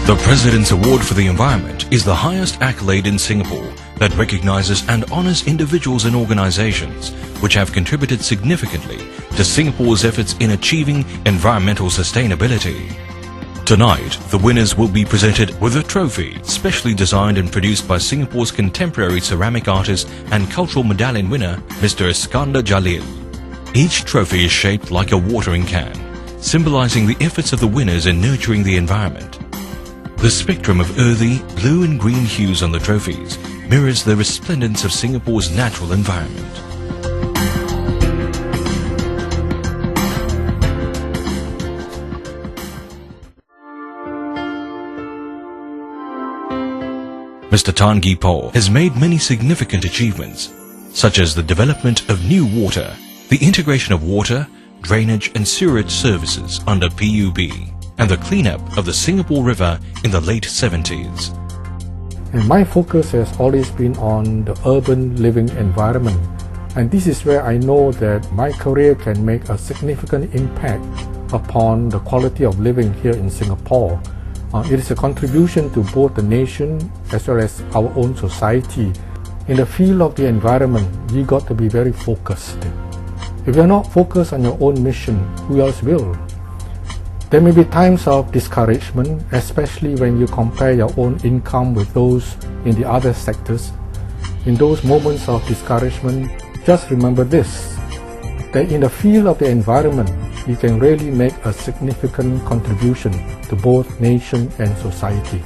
The President's Award for the Environment is the highest accolade in Singapore that recognizes and honors individuals and organizations which have contributed significantly to Singapore's efforts in achieving environmental sustainability. Tonight, the winners will be presented with a trophy specially designed and produced by Singapore's contemporary ceramic artist and cultural medallion winner, Mr. Iskandar Jalil. Each trophy is shaped like a watering can, symbolizing the efforts of the winners in nurturing the environment. The spectrum of earthy, blue and green hues on the trophies mirrors the resplendence of Singapore's natural environment. Mr. Tan Gee Paw has made many significant achievements, such as the development of new water, the integration of water, drainage and sewerage services under PUB, and the cleanup of the Singapore River in the late 70s. And my focus has always been on the urban living environment, and this is where I know that my career can make a significant impact upon the quality of living here in Singapore. It is a contribution to both the nation as well as our own society. In the field of the environment, you got to be very focused. If you're not focused on your own mission, who else will? There may be times of discouragement, especially when you compare your own income with those in the other sectors. In those moments of discouragement, just remember this, that in the field of the environment, you can really make a significant contribution to both nation and society.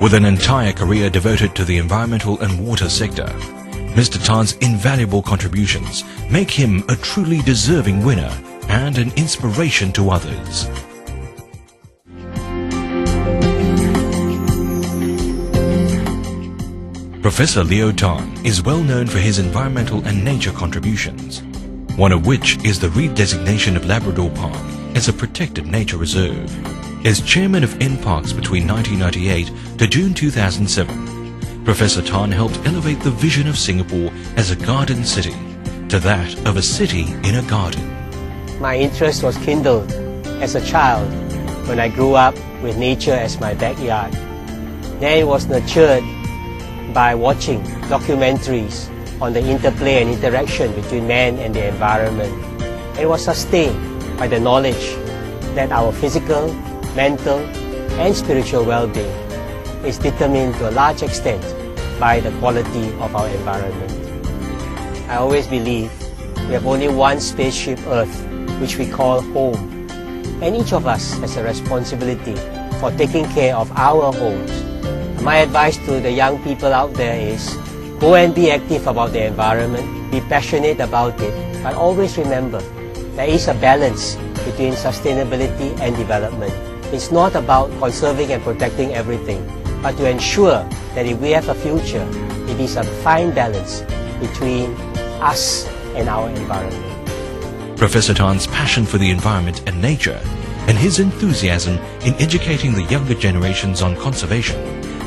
With an entire career devoted to the environmental and water sector, Mr. Tan's invaluable contributions make him a truly deserving winner and an inspiration to others. Professor Leo Tan is well known for his environmental and nature contributions, one of which is the redesignation of Labrador Park as a protected nature reserve. As chairman of NParks between 1998 to June 2007, Professor Tan helped elevate the vision of Singapore as a garden city to that of a city in a garden. My interest was kindled as a child when I grew up with nature as my backyard. Then it was nurtured by watching documentaries on the interplay and interaction between man and the environment. It was sustained by the knowledge that our physical, mental and spiritual well-being is determined to a large extent by the quality of our environment. I always believe we have only one spaceship Earth, which we call home, and each of us has a responsibility for taking care of our homes. My advice to the young people out there is go and be active about the environment, be passionate about it, but always remember there is a balance between sustainability and development. It's not about conserving and protecting everything, but to ensure that if we have a future, it is a fine balance between us and our environment. Professor Tan's passion for the environment and nature and his enthusiasm in educating the younger generations on conservation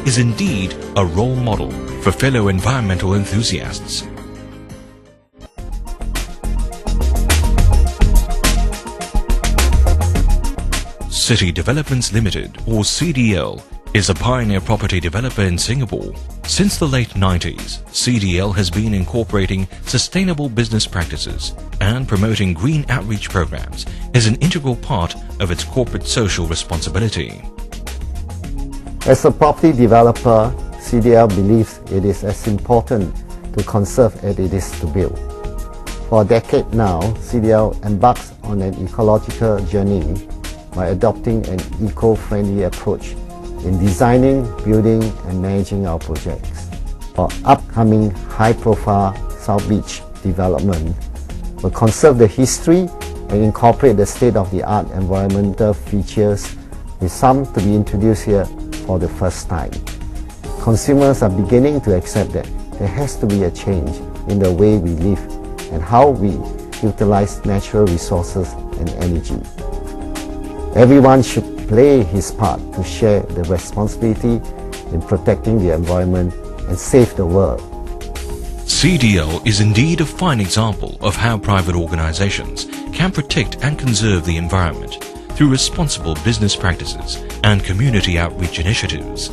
is indeed a role model for fellow environmental enthusiasts. City Developments Limited, or CDL, is a pioneer property developer in Singapore. Since the late 90s, CDL has been incorporating sustainable business practices and promoting green outreach programs as an integral part of its corporate social responsibility. As a property developer, CDL believes it is as important to conserve as it is to build. For a decade now, CDL embarks on an ecological journey by adopting an eco-friendly approach in designing, building and managing our projects. Our upcoming high-profile South Beach development will conserve the history and incorporate the state-of-the-art environmental features, with some to be introduced here for the first time. Consumers are beginning to accept that there has to be a change in the way we live and how we utilize natural resources and energy. Everyone should play his part to share the responsibility in protecting the environment and save the world. CDL is indeed a fine example of how private organizations can protect and conserve the environment through responsible business practices and community outreach initiatives.